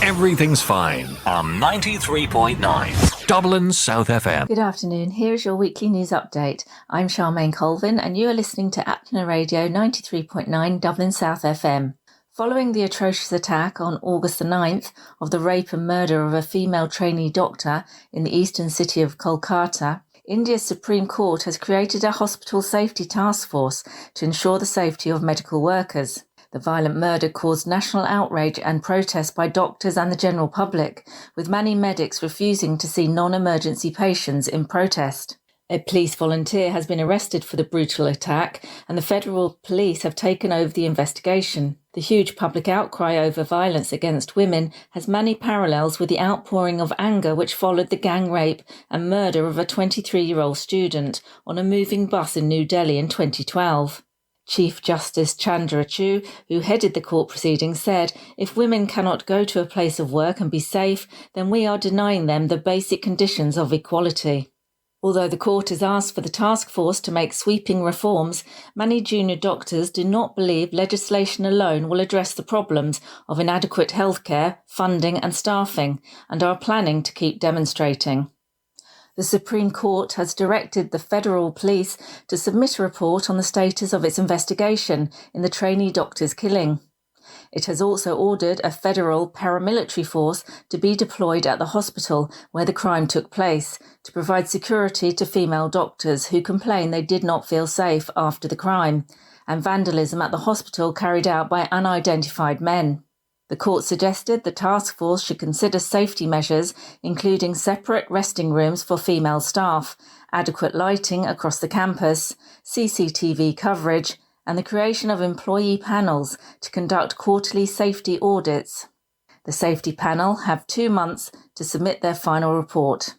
Everything's fine on 93.9 Dublin South FM. Good afternoon. Here's your weekly news update. I'm Charmaine Colvin and you are listening to Apna Radio 93.9 Dublin South FM. Following the atrocious attack on August the 9th of the rape and murder of a female trainee doctor in the eastern city of Kolkata, India's Supreme Court has created a hospital safety task force to ensure the safety of medical workers. The violent murder caused national outrage and protest by doctors and the general public, with many medics refusing to see non-emergency patients in protest. A police volunteer has been arrested for the brutal attack, and the federal police have taken over the investigation. The huge public outcry over violence against women has many parallels with the outpouring of anger which followed the gang rape and murder of a 23-year-old student on a moving bus in New Delhi in 2012. Chief Justice Chandrachud, who headed the court proceedings, said, "If women cannot go to a place of work and be safe, then we are denying them the basic conditions of equality." Although the court has asked for the task force to make sweeping reforms, many junior doctors do not believe legislation alone will address the problems of inadequate healthcare, funding and staffing, and are planning to keep demonstrating. The Supreme Court has directed the federal police to submit a report on the status of its investigation in the trainee doctor's killing. It has also ordered a federal paramilitary force to be deployed at the hospital where the crime took place to provide security to female doctors who complain they did not feel safe after the crime, and vandalism at the hospital carried out by unidentified men. The court suggested the task force should consider safety measures, including separate resting rooms for female staff, adequate lighting across the campus, CCTV coverage, and the creation of employee panels to conduct quarterly safety audits. The safety panel have 2 months to submit their final report.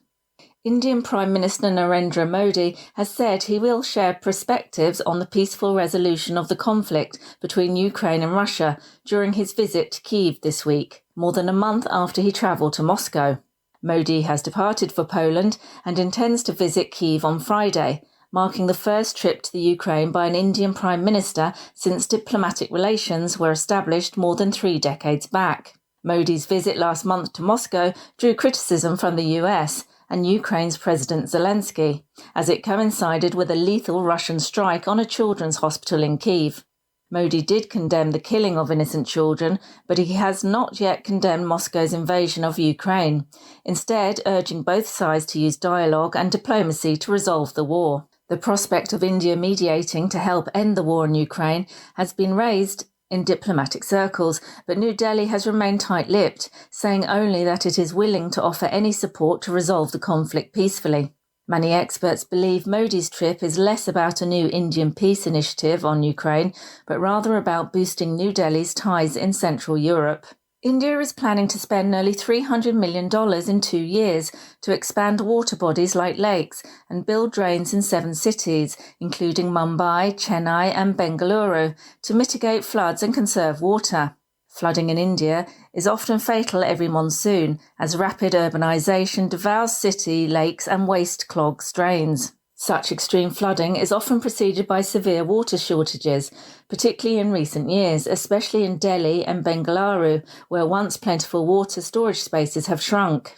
Indian Prime Minister Narendra Modi has said he will share perspectives on the peaceful resolution of the conflict between Ukraine and Russia during his visit to Kyiv this week, more than a month after he travelled to Moscow. Modi has departed for Poland and intends to visit Kyiv on Friday, marking the first trip to the Ukraine by an Indian Prime Minister since diplomatic relations were established more than 3 decades back. Modi's visit last month to Moscow drew criticism from the US and Ukraine's President Zelensky, as it coincided with a lethal Russian strike on a children's hospital in Kyiv. Modi did condemn the killing of innocent children, but he has not yet condemned Moscow's invasion of Ukraine, instead urging both sides to use dialogue and diplomacy to resolve the war. The prospect of India mediating to help end the war in Ukraine has been raised in diplomatic circles, but New Delhi has remained tight-lipped, saying only that it is willing to offer any support to resolve the conflict peacefully. Many experts believe Modi's trip is less about a new Indian peace initiative on Ukraine, but rather about boosting New Delhi's ties in Central Europe. India is planning to spend nearly $300 million in 2 years to expand water bodies like lakes and build drains in 7 cities, including Mumbai, Chennai and Bengaluru, to mitigate floods and conserve water. Flooding in India is often fatal every monsoon, as rapid urbanisation devours city lakes and waste clogs drains. Such extreme flooding is often preceded by severe water shortages, particularly in recent years, especially in Delhi and Bengaluru, where once plentiful water storage spaces have shrunk.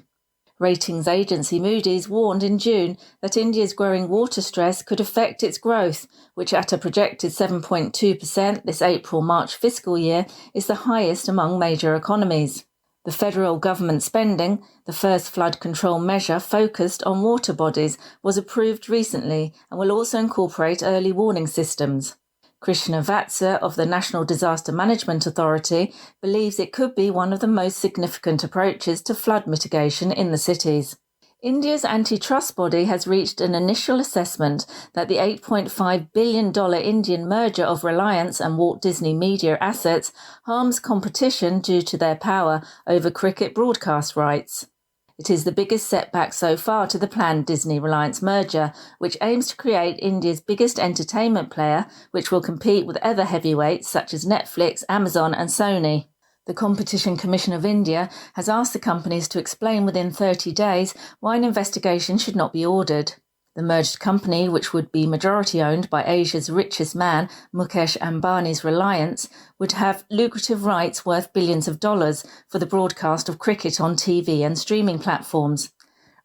Ratings agency Moody's warned in June that India's growing water stress could affect its growth, which at a projected 7.2% this April-March fiscal year is the highest among major economies. The federal government spending, the first flood control measure focused on water bodies, was approved recently and will also incorporate early warning systems. Krishna Vatsa of the National Disaster Management Authority believes it could be one of the most significant approaches to flood mitigation in the cities. India's antitrust body has reached an initial assessment that the $8.5 billion Indian merger of Reliance and Walt Disney Media assets harms competition due to their power over cricket broadcast rights. It is the biggest setback so far to the planned Disney-Reliance merger, which aims to create India's biggest entertainment player, which will compete with other heavyweights such as Netflix, Amazon and Sony. The Competition Commission of India has asked the companies to explain within 30 days why an investigation should not be ordered. The merged company, which would be majority owned by Asia's richest man, Mukesh Ambani's Reliance, would have lucrative rights worth billions of dollars for the broadcast of cricket on TV and streaming platforms,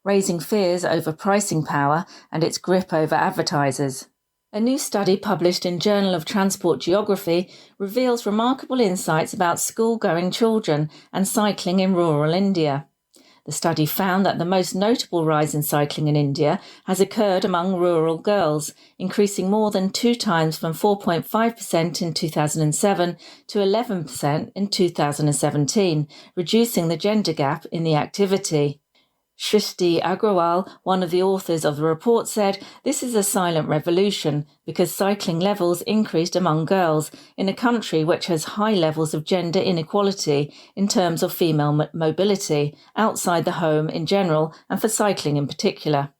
raising fears over pricing power and its grip over advertisers. A new study published in Journal of Transport Geography reveals remarkable insights about school-going children and cycling in rural India. The study found that the most notable rise in cycling in India has occurred among rural girls, increasing more than 2 times from 4.5% in 2007 to 11% in 2017, reducing the gender gap in the activity. Shrishti Agrawal, one of the authors of the report, said, "This is a silent revolution because cycling levels increased among girls in a country which has high levels of gender inequality in terms of female mobility, outside the home in general and for cycling in particular."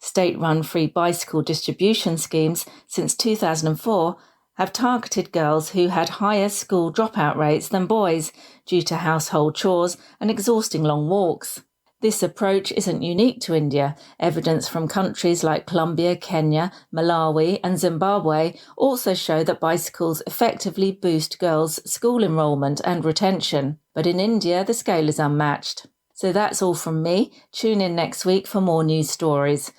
State-run free bicycle distribution schemes since 2004 have targeted girls who had higher school dropout rates than boys due to household chores and exhausting long walks. This approach isn't unique to India. Evidence from countries like Colombia, Kenya, Malawi and Zimbabwe also show that bicycles effectively boost girls' school enrolment and retention. But in India, the scale is unmatched. So that's all from me. Tune in next week for more news stories.